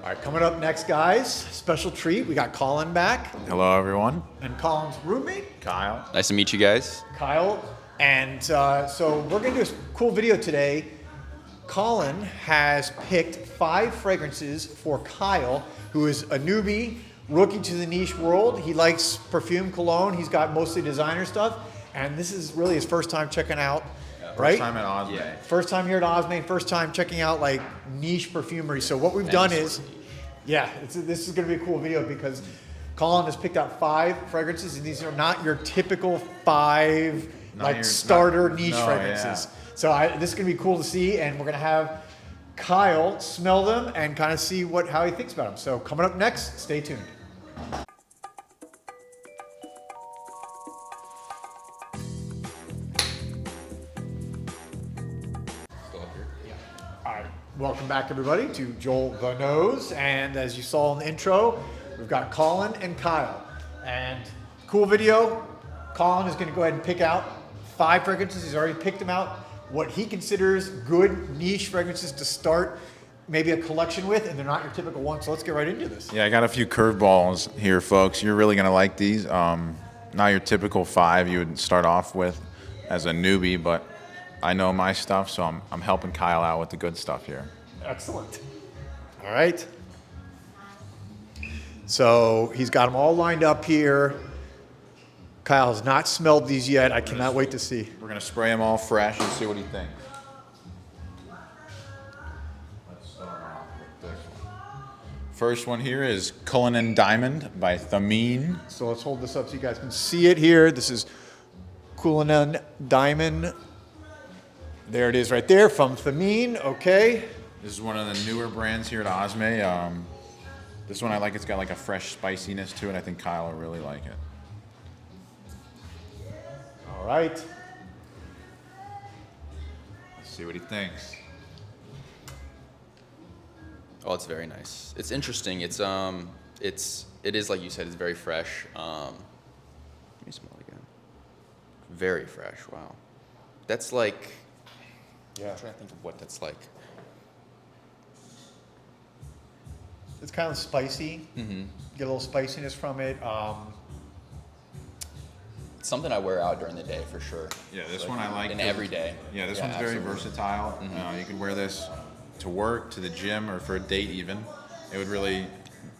All right, coming up next, guys, special treat. We got Colin back. Hello, everyone. And Colin's roommate, Kyle. Nice to meet you guys. Kyle. And so we're going to do a cool video today. Colin has picked 5 fragrances for Kyle, who is a newbie, rookie to the niche world. He likes perfume, cologne. He's got mostly designer stuff. And this is really his first time checking out, right? First time at Osme. Yeah. First time here at Osme, first time checking out like niche perfumery. So what we've done is, this is going to be a cool video because Colin has picked out 5 fragrances, and these are not your typical 5 starter niche fragrances. Yeah. So this is going to be cool to see, and we're going to have Kyle smell them and kind of see how he thinks about them. So coming up next, stay tuned. All right, welcome back everybody to JoelTheNose, and as you saw in the intro, we've got Colin and Kyle, and cool video. Colin is going to go ahead and pick out 5 fragrances. He's already picked them out, what he considers good niche fragrances to start maybe a collection with, and they're not your typical ones. So let's get right into this. Yeah, I got a few curveballs here, folks. You're really gonna like these. Not your typical 5 you would start off with as a newbie, but I know my stuff, so I'm helping Kyle out with the good stuff here. Excellent. All right. So he's got them all lined up here. Kyle has not smelled these yet. I cannot wait to see. We're gonna spray them all fresh and see what he thinks. Let's start off with this one. First one here is Cullinan Diamon-Thameen. So let's hold this up so you guys can see it here. This is Cullinan Diamond. There it is right there from Thameen. Okay. This is one of the newer brands here at Osme. This one I like. It's got like a fresh spiciness to it. I think Kyle will really like it. All right. Let's see what he thinks. Oh, it's very nice. It's interesting. It is like you said. It's very fresh. Let me smell it again. Very fresh. Wow. That's like. Yeah. I'm trying to think of what that's like. It's kind of spicy. Mm-hmm. Get a little spiciness from it. It's something I wear out during the day for sure. Yeah, this one I like. And every day. Yeah, this one's very versatile. You can wear this to work, to the gym, or for a date even. It would really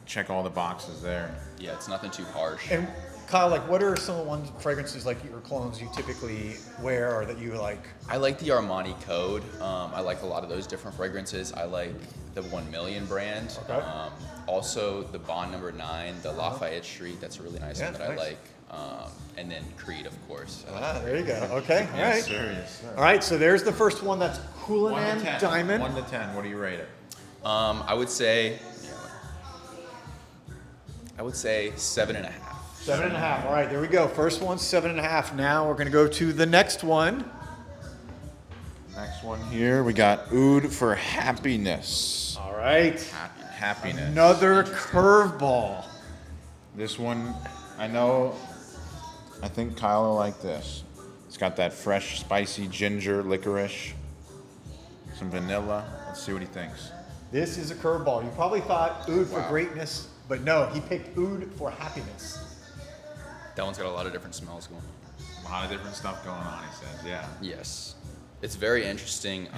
check all the boxes there. Yeah, it's nothing too harsh. And Kyle, like, what are some of the fragrances like your colognes you typically wear or that you like? I like the Armani Code. I like a lot of those different fragrances. I like the 1 Million brand. Okay. Also the Bond No. 9, the Lafayette Street. That's a really nice one that nice. I like. And then Creed, of course. There you go. Okay. All right. Yes, sir, yes, sir. All right. So there's the first one. That's 1 Cullinan to 10. Diamond. 1 to 10. What do you rate it? I would say 7.5. 7.5. All right. There we go. First one, 7.5. Now we're going to go to the next one. Next one here, we got Oud for Happiness. All right. Happiness. Another curveball. This one, I think Kyle will like this. It's got that fresh, spicy ginger, licorice, some vanilla. Let's see what he thinks. This is a curveball. You probably thought Oud for greatness, but no, he picked Oud for happiness. That one's got a lot of different smells going. A lot of different stuff going on, he says, yeah. Yes. It's very interesting.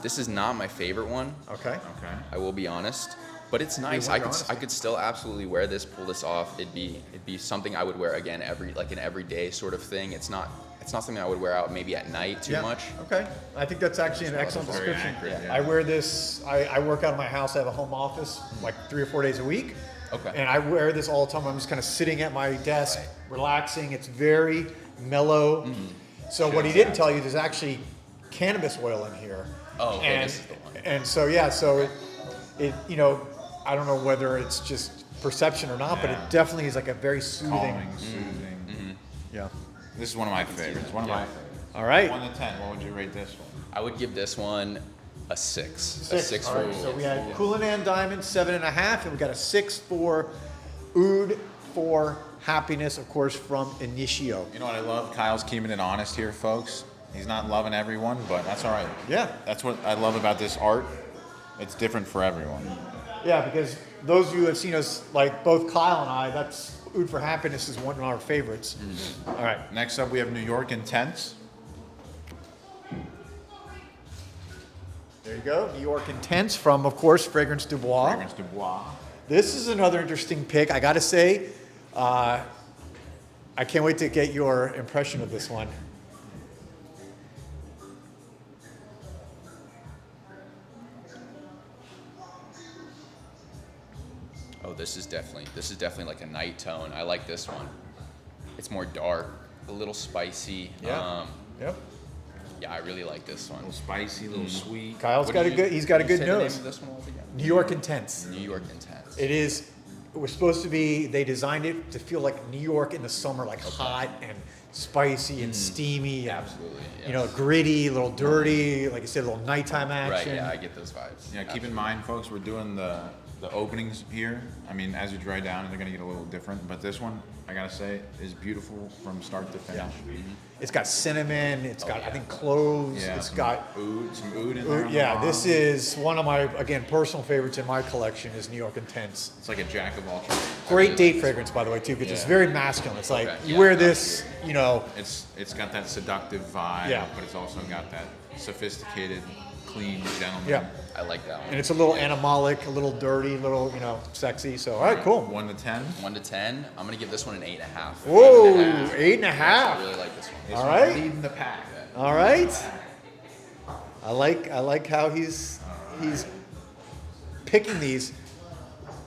This is not my favorite one. Okay. Okay. I will be honest, but it's nice. want your honesty. I could still absolutely wear this, pull this off. It'd be something I would wear again an everyday sort of thing. It's not something I would wear out maybe at night too much. Okay. I think that's actually an excellent Very description. accurate, yeah. I wear this, I work out of my house. I have a home office like 3 or 4 days a week. Okay. And I wear this all the time. I'm just kind of sitting at my desk, relaxing. It's very mellow. Mm-hmm. So what he didn't tell you, there's actually cannabis oil in here. Oh, okay, and, this is the one. And so, it I don't know whether it's just perception or not, but it definitely is like a very soothing. Calming, soothing. Yeah. This is one of my favorites. One of my favorites. All right. 1 to 10. What would you rate this one? I would give this one a 6. A 6 All for right, so we had Cullinan Diamond 7.5, and we got a 6 for Oud for Happiness, of course, from Initio. You know what I love? Kyle's keeping it honest here, folks. He's not loving everyone, but that's all right. Yeah. That's what I love about this art. it's different for everyone. Yeah, because those of you who have seen us, like both Kyle and I, that's Oud for Happiness is one of our favorites. All right. Next up, we have New York Intense. There you go. New York Intense from, of course, Fragrance du Bois. Fragrance du Bois. This is another interesting pick. I got to say, I can't wait to get your impression of this one. Oh, this is definitely like a night tone. I like this one. It's more dark, a little spicy. Yeah. Yep. Yeah, I really like this one. A little spicy, a little sweet. Kyle's What got a did you- good. He's got a what did good you say the name nose. of this one was again? New York Intense. New York Intense. It is. It was supposed to be. They designed it to feel like New York in the summer, like hot and spicy and steamy. And, Absolutely. You know, yes. gritty, a little dirty. Like I said, a little nighttime Right. action. Yeah, I get those vibes. Yeah, keep in mind, folks, we're doing the openings here. I mean, as you dry down, they're gonna get a little different. But this one, I gotta say, is beautiful from start to finish. It's got cinnamon. It's got, I yeah. think, cloves. Yeah, It's some got. oud, some oud in there. on the Yeah, bottom. this is one of my, again, personal favorites in my collection is New York Intense. It's like a jack of all trades. Great date fragrance, by the way, too, because it's Yeah. very masculine. It's like Okay, you yeah, wear this, you know, It's got that seductive vibe, Yeah. but it's also got that sophisticated, clean gentleman. yeah. I like that one. And it's a little animalic, a little dirty, a little, you know, sexy. So, all right, cool. 1 to 10. 1 to 10. I'm gonna give this one an 8.5. Whoa, 8.5. 8.5. I really like this one. This All one's right. leading the pack. All right. I like how he's picking these.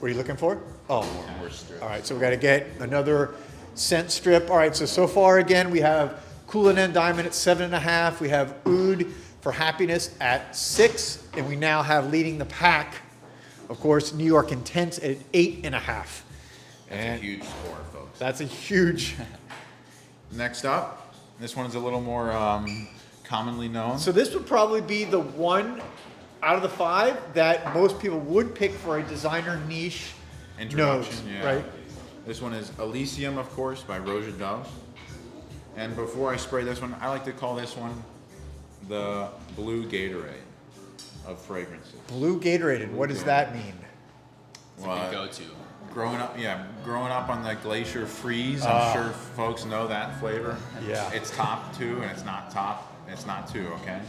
What are you looking for? Oh, More strips. all right. So we got to get another scent strip. All right. So far again we have Cullinan Diamond at 7.5. We have Oud for Happiness at 6, and we now have leading the pack, of course, New York Intense at 8.5. That's And a huge score, folks. that's a huge. Next up, this one's a little more commonly known. So this would probably be the one out of the 5 that most people would pick for a designer niche Introduction, nose, yeah. right? This one is Elysium, of course, by Roja Dove. And before I spray this one, I like to call this one the blue Gatorade of fragrances. Blue Gatorade, and what does that mean? It's a good go-to. Growing up on the Glacier Freeze, I'm sure folks know that flavor. Yeah. It's top 2 and it's not top, it's not 2, okay?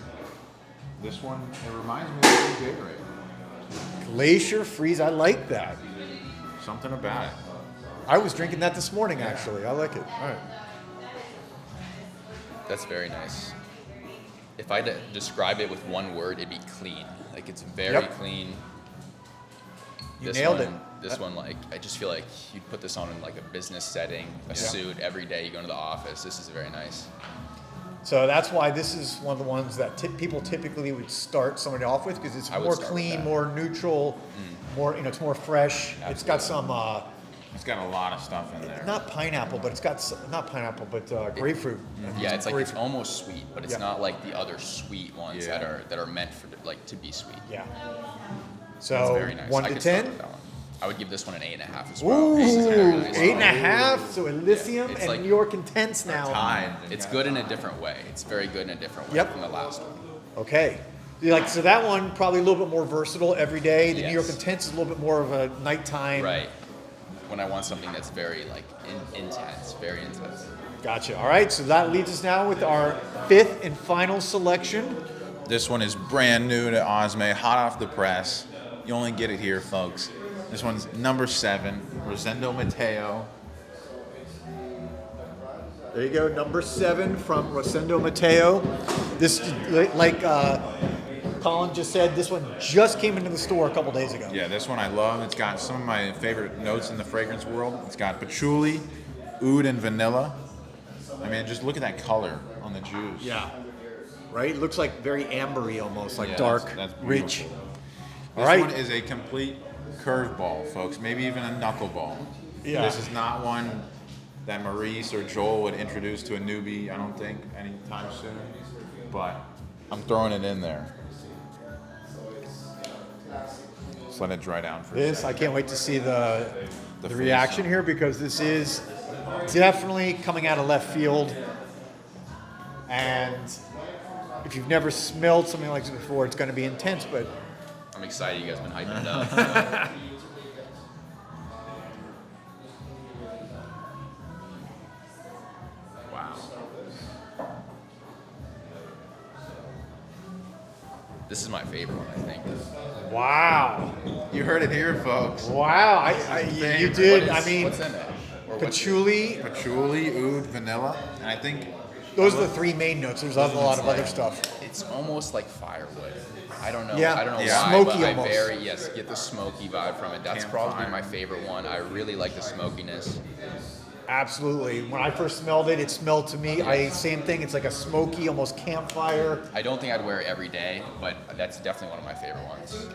This one, it reminds me of the blue Gatorade. Glacier Freeze, I like that. Something about it. I was drinking that this morning, actually. I like it. All right. That's very nice. If I had to describe it with one word, it'd be clean. Like it's very Yep. clean. You nailed one, it. This one, like, I just feel like you'd put this on in like a business setting, a suit every day. You go into the office. This is very nice. So that's why this is one of the ones that people typically would start somebody off with, because it's I would more start with clean, that. more neutral, more, you know, it's more fresh. It's got some, It's got a lot of stuff in there. not pineapple, but it's got some, not pineapple, but grapefruit. Yeah, it's like it's Grapefruit. almost sweet, but it's Yeah. not like the other sweet ones Yeah. that are meant for like to be sweet. Yeah. It's So very nice. 1 I to could start 10. with that one. I would give this one an 8.5 as well. Ooh, This is very nice. 8.5. So Elysium It's and like- New York Intense now. Tied. It's good in a different way. It's very good in a different way Yep. from the last one. Okay. So that one probably a little bit more versatile every day. The New York Yes. Intense is a little bit more of a nighttime. Right. When I want something that's very like intense, very intense. Gotcha. All right. So that leads us now with our 5th and final selection. This one is brand new to Osme, hot off the press. You only get it here, folks. This one's number 7, Rosendo Mateu. There you go. Number 7 from Rosendo Mateu. This, like Colin just said, this one just came into the store a couple days ago. Yeah, this one I love. It's got some of my favorite notes in the fragrance world. It's got patchouli, oud, and vanilla. I mean, just look at that color on the juice. Yeah. Right? It looks like very ambery almost, like Yeah, dark, that's rich. beautiful. All This right. one is a complete curveball, folks. Maybe even a knuckleball. Yeah. This is not one that Maurice or Joel would introduce to a newbie, I don't think, anytime soon. But I'm throwing it in there. Just let it dry down for a This, second. I can't wait to see the The reaction face. here, because this is definitely coming out of left field. And if you've never smelled something like this before, it's going to be intense, but I'm excited. You guys have been hyping it up. Wow. This is my favorite one, I think. Wow. You heard it here, folks. Wow. You did. What is- I mean, what's in it? Or what's- patchouli. Patchouli, oud, vanilla, and I think Those are the three main notes. There's a lot of other stuff. It's almost like firewood. I don't know. Yeah. I don't know Yeah. why, Smoky but almost. get the smoky vibe from it. That's Campfire. probably my favorite one. I really like the smokiness. Absolutely. When I first smelled it, it smelled to me. Same thing. It's like a smoky, almost campfire. I don't think I'd wear it every day, but that's definitely one of my favorite ones.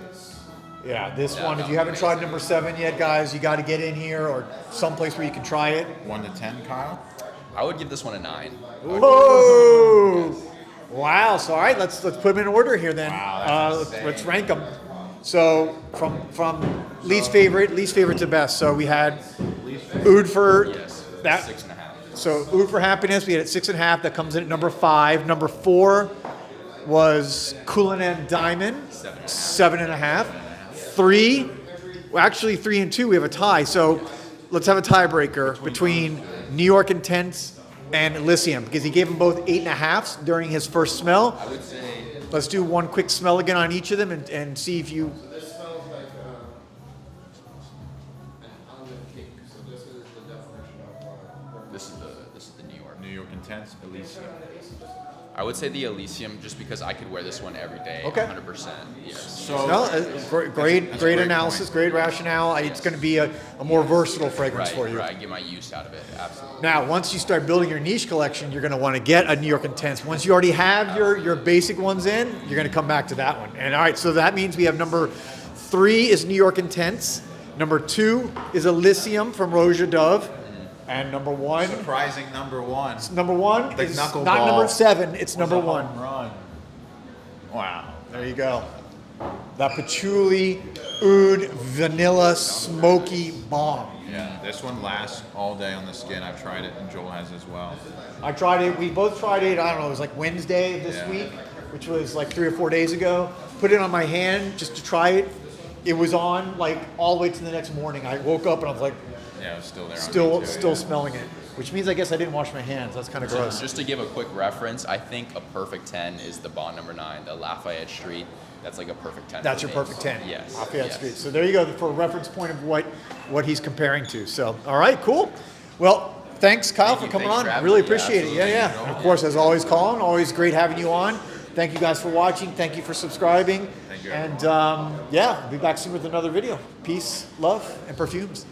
Yeah, this Yeah, one. If no, you haven't tried amazing. number 7 yet, guys, you got to get in here or someplace where you can try it. 1 to 10, Kyle. I would give this one a 9. Whoa! Wow. So all right, let's put them in order here then. Wow, that's let's insane. rank them. So from least favorite to best. So we had oud for Yes. that. 6.5. So oud for happiness, we had at 6.5. That comes in at number 5. Number 4 was Cullinan Diamond, 7.5. 3, well, actually 3 and 2, we have a tie. So let's have a tiebreaker between New York Intense and Elysium because he gave them both 8.5s during his first smell. I would say Let's do one quick smell again on each of them and see if you. This smells like an almond cake. So this is the definition of this is the New York. New York Intense, Elysium. I would say the Elysium just because I could wear this one every day. Okay. 100%. Yes. So No, great that's a great analysis, point. great rationale. It's going to be a more versatile fragrance Right, for you. right. Get my use out of it. Absolutely. Now, once you start building your niche collection, you're going to want to get a New York Intense. Once you already have your basic ones in, you're going to come back to that one. And all right, so that means we have number 3 is New York Intense. Number 2 is Elysium from Roja Dove. And number 1, surprising number 1. number 1 The is knuckleball not number 7, it's number was a 1. home run. Wow. There you go. That patchouli, oud, vanilla, smoky bomb. Yeah, this one lasts all day on the skin. I've tried it, and Joel has as well. I tried it. We both tried it. I don't know. It was like Wednesday of this Yeah. week, which was like 3 or 4 days ago. Put it on my hand just to try it. It was on like all the way to the next morning. I woke up and I was like, Yeah, it was still there. still on me too, yeah. smelling it. Which means I guess I didn't wash my hands. That's kind of gross. Just to give a quick reference, I think a perfect 10 is the Bond number 9, the Lafayette Street. That's like a perfect 10. That's for your me. perfect 10. Yes. Lafayette yes. Street. So there you go for a reference point of what he's comparing to. So, all right, cool. Well, thanks, Kyle, Thank for you. coming Thanks on. for having Really me. appreciate it. Yeah, Absolutely. yeah. And of course, as always, Colin, always great having you on. Thank you guys for watching. Thank you for subscribing. Thank you, And yeah, we'll be back soon with another video. Peace, love, and perfumes.